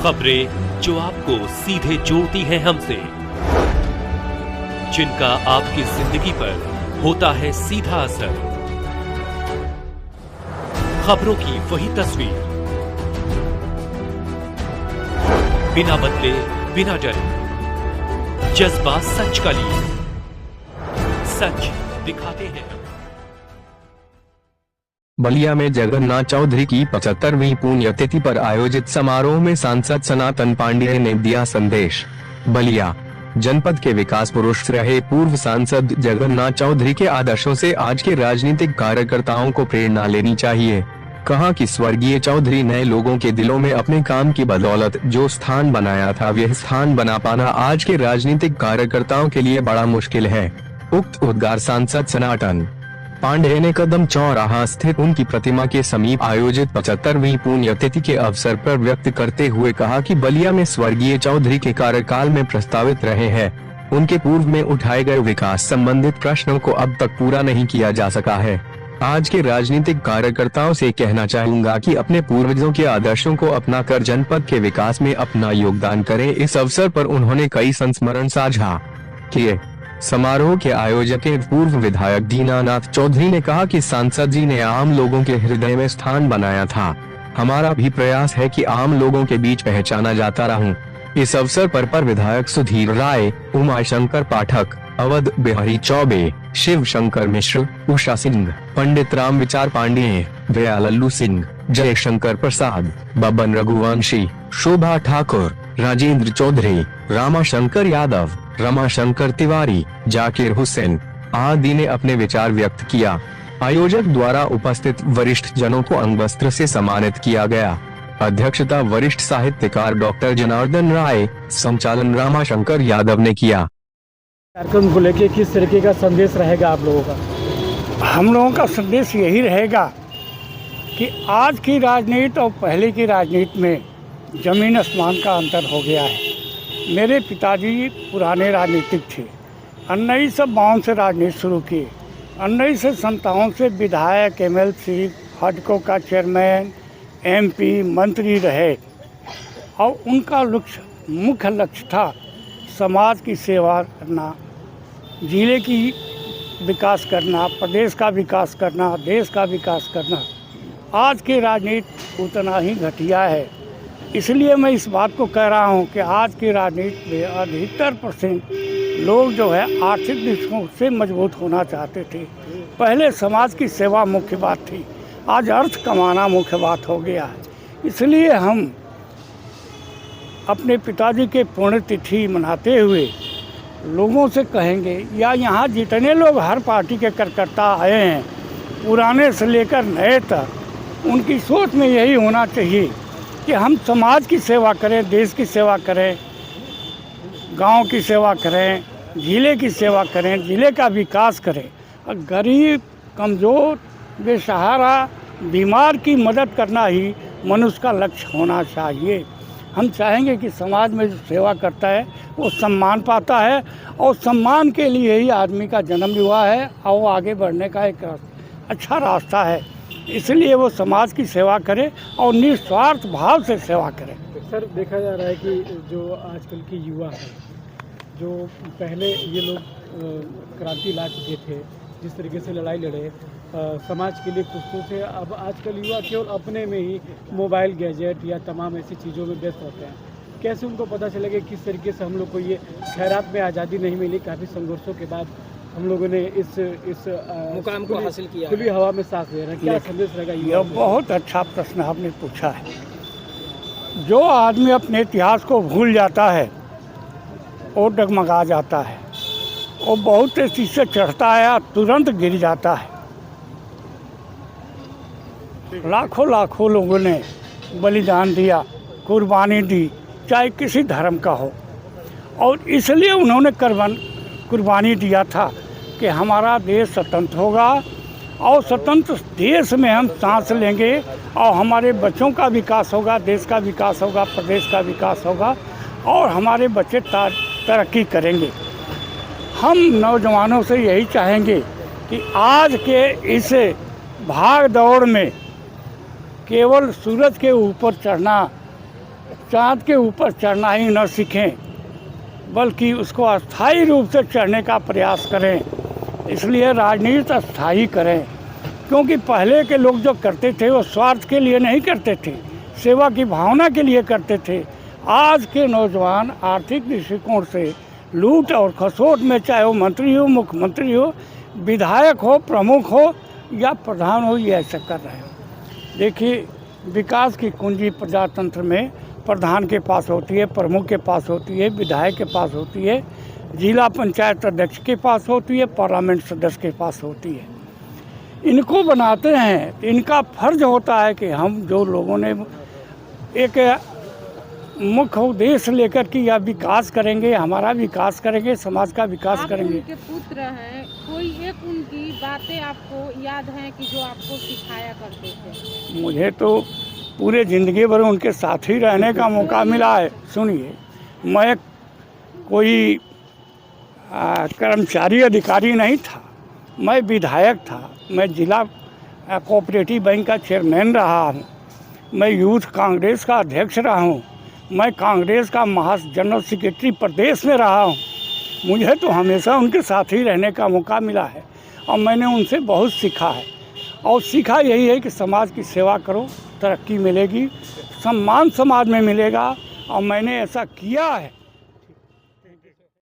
खबरें जो आपको सीधे जोड़ती हैं हमसे, जिनका आपकी जिंदगी पर होता है सीधा असर। खबरों की वही तस्वीर, बिना बदले बिना डरे, जज्बा सच का लिए, सच दिखाते हैं। बलिया में जगन्नाथ चौधरी की 75वीं पुण्यतिथि पर आयोजित समारोह में सांसद सनातन पांडेय ने दिया संदेश। बलिया जनपद के विकास पुरुष रहे पूर्व सांसद जगन्नाथ चौधरी के आदर्शों से आज के राजनीतिक कार्यकर्ताओं को प्रेरणा लेनी चाहिए। कहा कि स्वर्गीय चौधरी ने लोगों के दिलों में अपने काम की बदौलत जो स्थान बनाया था, वह स्थान बना पाना आज के राजनीतिक कार्यकर्ताओं के लिए बड़ा मुश्किल है। उक्त उद्गार सांसद सनातन पांडेय ने कदम चौराहा स्थित उनकी प्रतिमा के समीप आयोजित 75वीं पुण्यतिथि के अवसर पर व्यक्त करते हुए कहा कि बलिया में स्वर्गीय चौधरी के कार्यकाल में प्रस्तावित रहे हैं। उनके पूर्व में उठाए गए विकास संबंधित प्रश्नों को अब तक पूरा नहीं किया जा सका है। आज के राजनीतिक कार्यकर्ताओं से कहना चाहूंगा कि अपने पूर्वजों के आदर्शों को अपनाकर जनपद के विकास में अपना योगदान करें। इस अवसर पर उन्होंने कई संस्मरण साझा किए। समारोह के आयोजक पूर्व विधायक दीनानाथ चौधरी ने कहा कि सांसद जी ने आम लोगों के हृदय में स्थान बनाया था। हमारा भी प्रयास है कि आम लोगों के बीच पहचाना जाता रहूं। इस अवसर पर विधायक सुधीर राय, उमाशंकर पाठक, अवध बिहारी चौबे, शिव शंकर मिश्र, उषा सिंह, पंडित राम विचार पांडेय, दयालल्लू सिंह, जयशंकर प्रसाद, बबन रघुवंशी, शोभा ठाकुर, राजेंद्र चौधरी, रामाशंकर यादव, रमाशंकर तिवारी, जाकिर हुसैन आदि ने अपने विचार व्यक्त किया। आयोजक द्वारा उपस्थित वरिष्ठ जनों को अंगवस्त्र से सम्मानित किया गया। अध्यक्षता वरिष्ठ साहित्यकार डॉक्टर जनार्दन राय, संचालन रामाशंकर यादव ने किया। कार्यक्रम को लेकर किस तरीके का संदेश रहेगा आप लोगों का? हम लोगों का संदेश यही रहेगा कि आज की राजनीति और पहले की राजनीति में जमीन आसमान का अंतर हो गया है। मेरे पिताजी पुराने राजनीतिक थे। 1952 से राजनीति शुरू की। 1957 से विधायक, MLC, हडको का चेयरमैन, MP, मंत्री रहे और उनका मुख्य लक्ष्य था समाज की सेवा करना, जिले की विकास करना, प्रदेश का विकास करना, देश का विकास करना। आज की राजनीति उतना ही घटिया है। इसलिए मैं इस बात को कह रहा हूं कि आज की राजनीति में अधिकतर % लोग जो है आर्थिक दृष्टिकोण से मजबूत होना चाहते थे। पहले समाज की सेवा मुख्य बात थी, आज अर्थ कमाना मुख्य बात हो गया है। इसलिए हम अपने पिताजी के पुण्यतिथि मनाते हुए लोगों से कहेंगे, या यहाँ जितने लोग हर पार्टी के कार्यकर्ता आए हैं, पुराने से लेकर नए तक, उनकी सोच में यही होना चाहिए कि हम समाज की सेवा करें, देश की सेवा करें, गांव की सेवा करें, जिले की सेवा करें, जिले का विकास करें। और गरीब, कमज़ोर, बेसहारा, बीमार की मदद करना ही मनुष्य का लक्ष्य होना चाहिए। हम चाहेंगे कि समाज में जो सेवा करता है वो सम्मान पाता है, और सम्मान के लिए ही आदमी का जन्म हुआ है और वो आगे बढ़ने का एक अच्छा रास्ता है। इसलिए वो समाज की सेवा करे और निस्वार्थ भाव से सेवा करे। सर, देखा जा रहा है कि जो आजकल के युवा हैं, जो पहले ये लोग क्रांति ला चुके थे, जिस तरीके से लड़ाई लड़े, समाज के लिए कुछ तो थे, अब आजकल युवा केवल अपने में ही मोबाइल, गैजेट या तमाम ऐसी चीज़ों में व्यस्त रहते हैं। कैसे उनको पता चलेगा किस तरीके से हम लोग को ये खैरात में आज़ादी नहीं मिली, काफ़ी संघर्षों के बाद हम लोगों ने इस मुकाम को हासिल किया, खुली हवा में सांस ले रहे हैं। क्या संदेश रहेगा? यह बहुत अच्छा प्रश्न आपने पूछा है। जो आदमी अपने इतिहास को भूल जाता है वो डगमगा जाता है, वो बहुत तेजी से चढ़ता है और तुरंत गिर जाता है। लाखों लाखों लोगों ने बलिदान दिया, कुर्बानी दी, चाहे किसी धर्म का हो, और इसलिए उन्होंने कुर्बानी दिया था कि हमारा देश स्वतंत्र होगा और स्वतंत्र देश में हम सांस लेंगे और हमारे बच्चों का विकास होगा, देश का विकास होगा, प्रदेश का विकास होगा और हमारे बच्चे तरक्की करेंगे। हम नौजवानों से यही चाहेंगे कि आज के इस भाग दौड़ में केवल सूरज के ऊपर चढ़ना चाँद के ऊपर चढ़ना ही न सीखें, बल्कि उसको अस्थायी रूप से चढ़ने का प्रयास करें। इसलिए राजनीति अस्थायी करें, क्योंकि पहले के लोग जो करते थे वो स्वार्थ के लिए नहीं करते थे, सेवा की भावना के लिए करते थे। आज के नौजवान आर्थिक दृष्टिकोण से लूट और खसोट में, चाहे वो मंत्री हो, मुख्यमंत्री हो, विधायक हो, प्रमुख हो या प्रधान हो, ये ऐसा कर रहे हो। देखिए, विकास की कुंजी प्रजातंत्र में प्रधान के पास होती है, प्रमुख के पास होती है, विधायक के पास होती है, जिला पंचायत अध्यक्ष के पास होती है, पार्लियामेंट सदस्य के पास होती है। इनको बनाते हैं, इनका फर्ज होता है कि हम जो लोगों ने एक मुख्य उद्देश्य लेकर कि यह विकास करेंगे, हमारा विकास करेंगे, समाज का विकास करेंगे। उनके पुत्र हैं, कोई एक उनकी बातें आपको याद हैं कि जो आपको सिखाया करते थे? मुझे तो पूरे ज़िंदगी भर उनके साथ ही रहने का मौका मिला है। सुनिए, मैं कोई कर्मचारी अधिकारी नहीं था, मैं विधायक था, मैं जिला कोऑपरेटिव बैंक का चेयरमैन रहा हूँ, मैं यूथ कांग्रेस का अध्यक्ष रहा हूँ, मैं कांग्रेस का जनरल सेक्रेटरी प्रदेश में रहा हूँ। मुझे तो हमेशा उनके साथ ही रहने का मौका मिला है और मैंने उनसे बहुत सीखा है। और सीखा यही है कि समाज की सेवा करो, तरक्की मिलेगी, सम्मान समाज में मिलेगा, और मैंने ऐसा किया है।